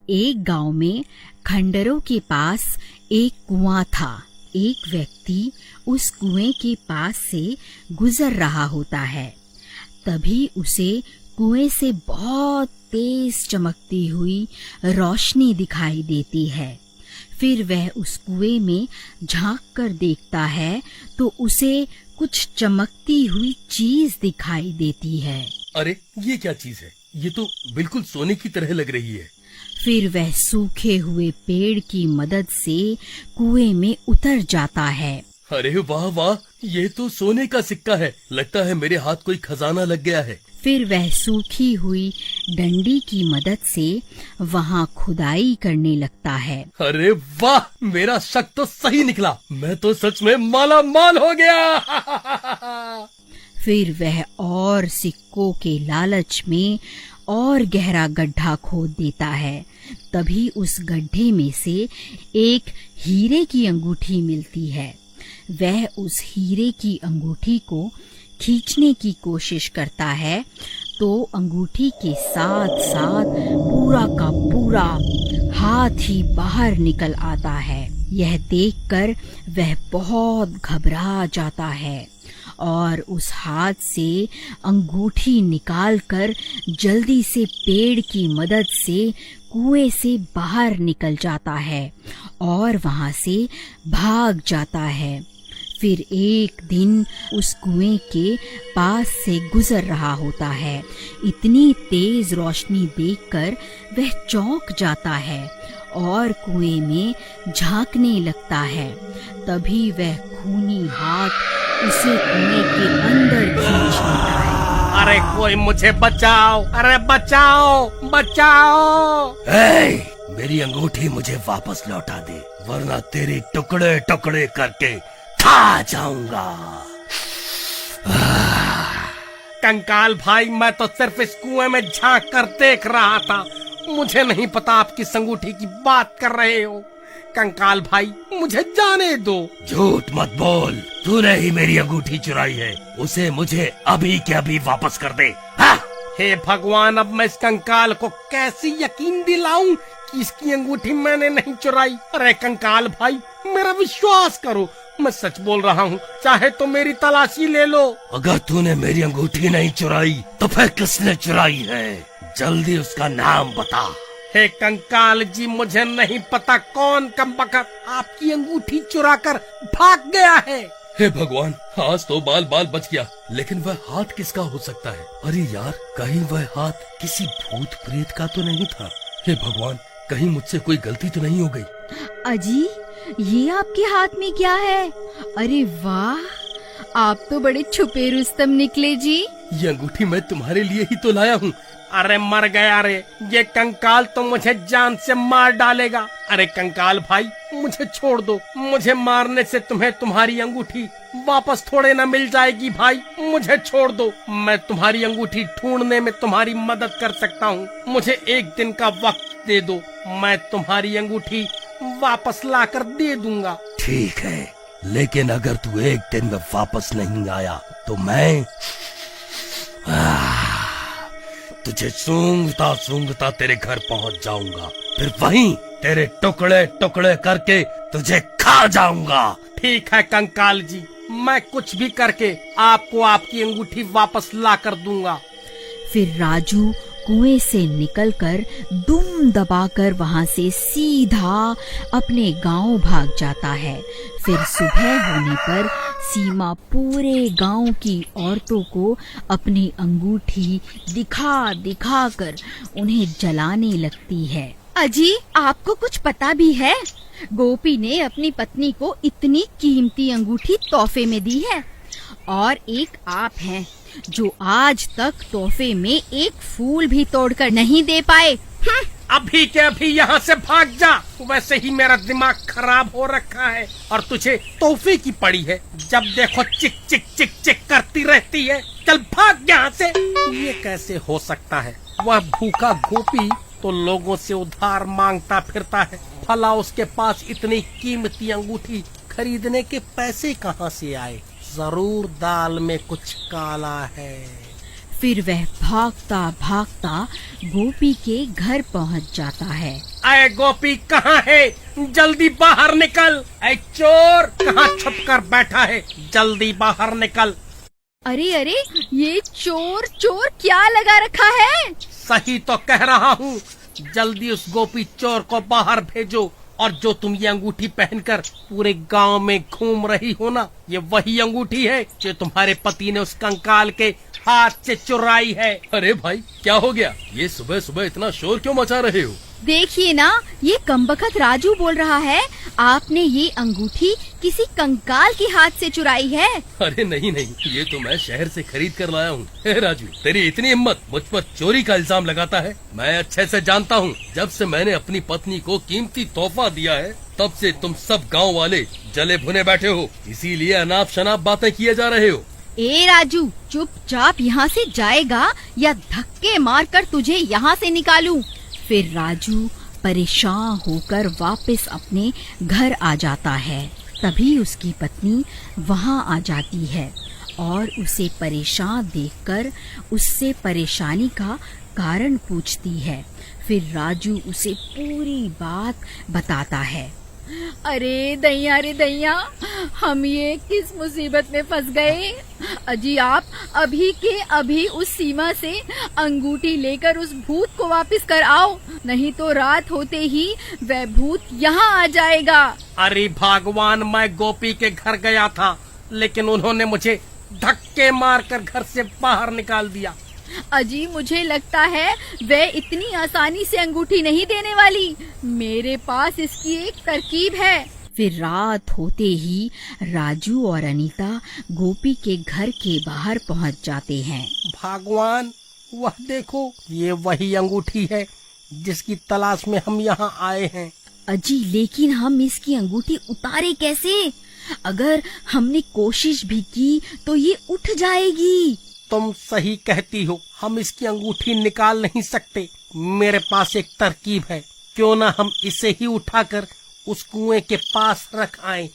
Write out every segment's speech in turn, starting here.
एक गांव में खंडरों के पास एक कुआं था। एक व्यक्ति उस कुएं के पास से गुजर रहा होता है। तभी उसे कुएं से बहुत तेज चमकती हुई रोशनी दिखाई देती है। फिर वह उस कुएं में झांक कर देखता है तो उसे कुछ चमकती हुई चीज दिखाई देती है। अरे ये क्या चीज है? ये तो बिल्कुल सोने की तरह लग रही है। फिर वह सूखे हुए पेड़ की मदद से कुएं में उतर जाता है। अरे वाह वाह, ये तो सोने का सिक्का है। लगता है मेरे हाथ कोई खजाना लग गया है। फिर वह सूखी हुई डंडी की मदद से वहां खुदाई करने लगता है। अरे वाह, मेरा शक तो सही निकला। मैं तो सच में माला माल हो गया। फिर वह और सिक्कों के लालच में और गहरा गड्ढा खोद देता है। तभी उस गड्ढे में से एक हीरे की अंगूठी मिलती है। वह उस हीरे की अंगूठी को खींचने की कोशिश करता है तो अंगूठी के साथ साथ पूरा का पूरा हाथ ही बाहर निकल आता है। यह देखकर वह बहुत घबरा जाता है और उस हाथ से अंगूठी निकालकर जल्दी से पेड़ की मदद से कुएं से बाहर निकल जाता है और वहां से भाग जाता है। फिर एक दिन उस कुएं के पास से गुजर रहा होता है। इतनी तेज रोशनी देखकर वह चौंक जाता है और कुएं में झांकने लगता है। तभी वह खूनी हाथ उसे कुएं के अंदर खींच लेता है। अरे कोई मुझे बचाओ! अरे बचाओ बचाओ! मेरी अंगूठी मुझे वापस लौटा दे, वरना तेरे टुकड़े टुकड़े करके खा जाऊंगा। कंकाल भाई, मैं तो सिर्फ इस कुएं में झांक कर देख रहा था। मुझे नहीं पता आप किस अंगूठी की बात कर रहे हो। कंकाल भाई, मुझे जाने दो। झूठ मत बोल, तूने ही मेरी अंगूठी चुराई है। उसे मुझे अभी के अभी वापस कर दे। हाँ? हे भगवान, अब मैं इस कंकाल को कैसे यकीन दिलाऊं कि इसकी अंगूठी मैंने नहीं चुराई। अरे कंकाल भाई, मेरा विश्वास करो, मैं सच बोल रहा हूँ। चाहे तो मेरी तलाशी ले लो। अगर तूने मेरी अंगूठी नहीं चुराई तो फिर किसने चुराई है? जल्दी उसका नाम बता। हे कंकाल जी, मुझे नहीं पता कौन कमबख्त आपकी अंगूठी चुरा कर भाग गया है। हे भगवान, आज तो बाल बाल बच गया। लेकिन वह हाथ किसका हो सकता है? अरे यार, कहीं वह हाथ किसी भूत प्रेत का तो नहीं था? हे भगवान, कहीं मुझसे कोई गलती तो नहीं हो गई? अजी, ये आपके हाथ में क्या है? अरे वाह, आप तो बड़े छुपे रुस्तम निकले जी। ये अंगूठी मैं तुम्हारे लिए ही तो लाया हूँ। अरे मर गया रे, ये कंकाल तो मुझे जान से मार डालेगा। अरे कंकाल भाई, मुझे छोड़ दो। मुझे मारने से तुम्हें तुम्हारी अंगूठी वापस थोड़े ना मिल जाएगी। भाई मुझे छोड़ दो, मैं तुम्हारी अंगूठी ढूंढने में तुम्हारी मदद कर सकता हूँ। मुझे एक दिन का वक्त दे दो, मैं तुम्हारी अंगूठी वापस लाकर दे दूंगा। ठीक है, लेकिन अगर तू एक दिन में वापस नहीं आया तो मैं तुझे सूंघता सूंघता तेरे घर पहुंच जाऊंगा। फिर वहीं तेरे टुकड़े टुकड़े करके तुझे खा जाऊंगा। ठीक है कंकाल जी, मैं कुछ भी करके आपको आपकी अंगूठी वापस ला कर दूंगा। फिर राजू कुएं से निकलकर दुम दबाकर वहां से सीधा अपने गांव भाग जाता है। फिर सुबह होने पर सीमा पूरे गांव की औरतों को अपनी अंगूठी दिखा दिखा कर उन्हें जलाने लगती है। अजी, आपको कुछ पता भी है? गोपी ने अपनी पत्नी को इतनी कीमती अंगूठी तोहफे में दी है और एक आप हैं जो आज तक तोहफे में एक फूल भी तोड़कर नहीं दे पाए। अभी के अभी यहाँ से भाग जा। वैसे ही मेरा दिमाग खराब हो रखा है और तुझे तोहफे की पड़ी है। जब देखो चिक चिक चिक चिक करती रहती है। चल भाग यहाँ से। ये कैसे हो सकता है? वह भूखा गोपी तो लोगों से उधार मांगता फिरता है, भला उसके पास इतनी कीमती अंगूठी खरीदने के पैसे कहाँ से आए? जरूर दाल में कुछ काला है। फिर वह भागता भागता गोपी के घर पहुंच जाता है। अरे गोपी कहाँ है? जल्दी बाहर निकल। ऐ चोर, कहाँ छुप कर बैठा है? जल्दी बाहर निकल। अरे अरे, ये चोर चोर क्या लगा रखा है? सही तो कह रहा हूँ। जल्दी उस गोपी चोर को बाहर भेजो। और जो तुम ये अंगूठी पहनकर पूरे गांव में घूम रही हो ना, ये वही अंगूठी है जो तुम्हारे पति ने उस कंकाल के हाथ से चुराई है। अरे भाई, क्या हो गया? ये सुबह सुबह इतना शोर क्यों मचा रहे हो? देखिए ना, ये कमबख्त राजू बोल रहा है आपने ये अंगूठी किसी कंकाल के हाथ से चुराई है। अरे नहीं नहीं, ये तो मैं शहर से खरीद कर लाया हूँ। राजू, तेरी इतनी हिम्मत, मुझ पर चोरी का इल्जाम लगाता है? मैं अच्छे से जानता हूँ, जब से मैंने अपनी पत्नी को कीमती तोहफा दिया है, तब से तुम सब गाँव वाले जले भुने बैठे हो। इसीलिए अनाप शनाप बातें किए जा रहे हो। ए राजू, चुपचाप यहाँ से जाएगा या धक्के मारकर तुझे यहाँ से निकालूं? फिर राजू परेशान होकर वापस अपने घर आ जाता है। तभी उसकी पत्नी वहाँ आ जाती है और उसे परेशान देखकर उससे परेशानी का कारण पूछती है। फिर राजू उसे पूरी बात बताता है। अरे दैया रे दैया, हम ये किस मुसीबत में फंस गए। अजी आप अभी के अभी उस सीमा से अंगूठी लेकर उस भूत को वापस कर आओ, नहीं तो रात होते ही वह भूत यहाँ आ जाएगा। अरे भगवान, मैं गोपी के घर गया था, लेकिन उन्होंने मुझे धक्के मारकर घर से बाहर निकाल दिया। अजी मुझे लगता है वह इतनी आसानी से अंगूठी नहीं देने वाली। मेरे पास इसकी एक तरकीब है। फिर रात होते ही राजू और अनीता गोपी के घर के बाहर पहुंच जाते हैं। भगवान, वह देखो, ये वही अंगूठी है जिसकी तलाश में हम यहाँ आए हैं। अजी लेकिन हम इसकी अंगूठी उतारे कैसे? अगर हमने कोशिश भी की तो ये उठ जाएगी। तुम सही कहती हो, हम इसकी अंगूठी निकाल नहीं सकते। मेरे पास एक तरकीब है। क्यों ना हम इसे ही उठाकर उस कुएं के पास रख आए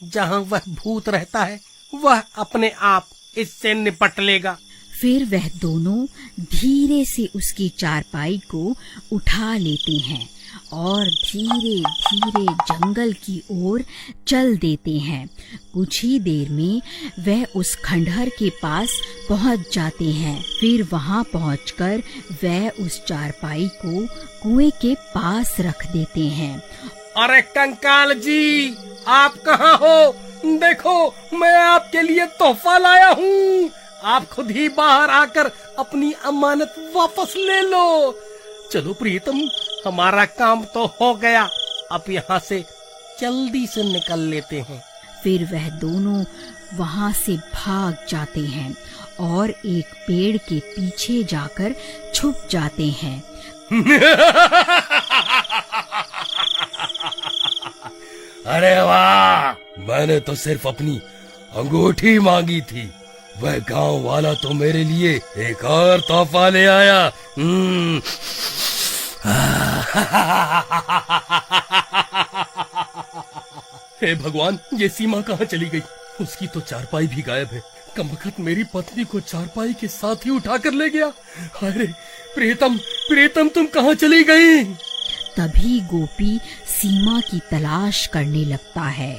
जहाँ वह भूत रहता है। वह अपने आप इससे निपट लेगा। फिर वह दोनों धीरे से उसकी चारपाई को उठा लेते हैं और धीरे धीरे जंगल की ओर चल देते हैं। कुछ ही देर में वह उस खंडहर के पास पहुंच जाते हैं। फिर वहां पहुंचकर वह उस चारपाई को कुएं के पास रख देते हैं। अरे कंकाल जी, आप कहाँ हो? देखो, मैं आपके लिए तोहफा लाया हूँ। आप खुद ही बाहर आकर अपनी अमानत वापस ले लो। चलो प्रीतम, हमारा काम तो हो गया। अब यहाँ से जल्दी से निकल लेते हैं। फिर वह दोनों वहाँ से भाग जाते हैं और एक पेड़ के पीछे जाकर छुप जाते हैं। अरे वाह, मैंने तो सिर्फ अपनी अंगूठी मांगी थी, वह गांव वाला तो मेरे लिए एक और तोहफा ले आया। हे भगवान, ये सीमा कहाँ चली गई? उसकी तो चारपाई भी गायब है। कमबख्त मेरी पत्नी को चारपाई के साथ ही उठा कर ले गया। अरे प्रीतम, प्रीतम तुम कहाँ चली गई? तभी गोपी सीमा की तलाश करने लगता है।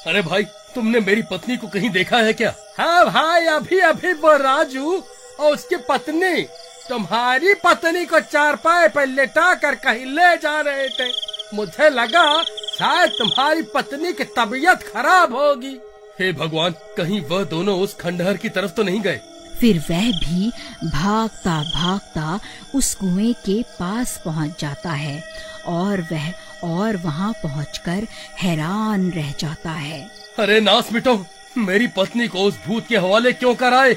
अरे भाई, तुमने मेरी पत्नी को कहीं देखा है क्या? हाँ भाई, अभी अभी वो राजू और उसकी पत्नी तुम्हारी पत्नी को चारपाई पर लेटा कर कहीं ले जा रहे थे। मुझे लगा शायद तुम्हारी पत्नी की तबीयत खराब होगी। हे भगवान, कहीं वह दोनों उस खंडहर की तरफ तो नहीं गए? फिर वह भी भागता भागता उस कुएं के पास पहुंच जाता है और वहां पहुंचकर हैरान रह जाता है। अरे नास मिटो, मेरी पत्नी को उस भूत के हवाले क्यों कराए?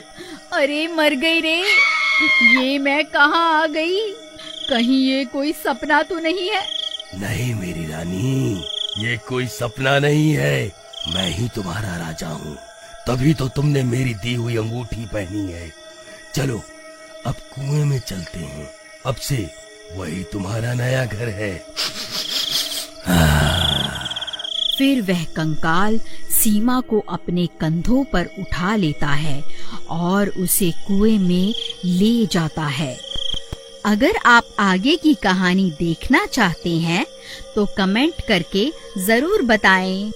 अरे मर गई रे, ये मैं कहाँ आ गई? कहीं ये कोई सपना तो नहीं है? नहीं मेरी रानी, ये कोई सपना नहीं है। मैं ही तुम्हारा राजा हूँ, तभी तो तुमने मेरी दी हुई अंगूठी पहनी है। चलो अब कुएं में चलते हैं, अब से वही तुम्हारा नया घर है। फिर वह कंकाल सीमा को अपने कंधों पर उठा लेता है और उसे कुएं में ले जाता है। अगर आप आगे की कहानी देखना चाहते हैं तो कमेंट करके जरूर बताएं।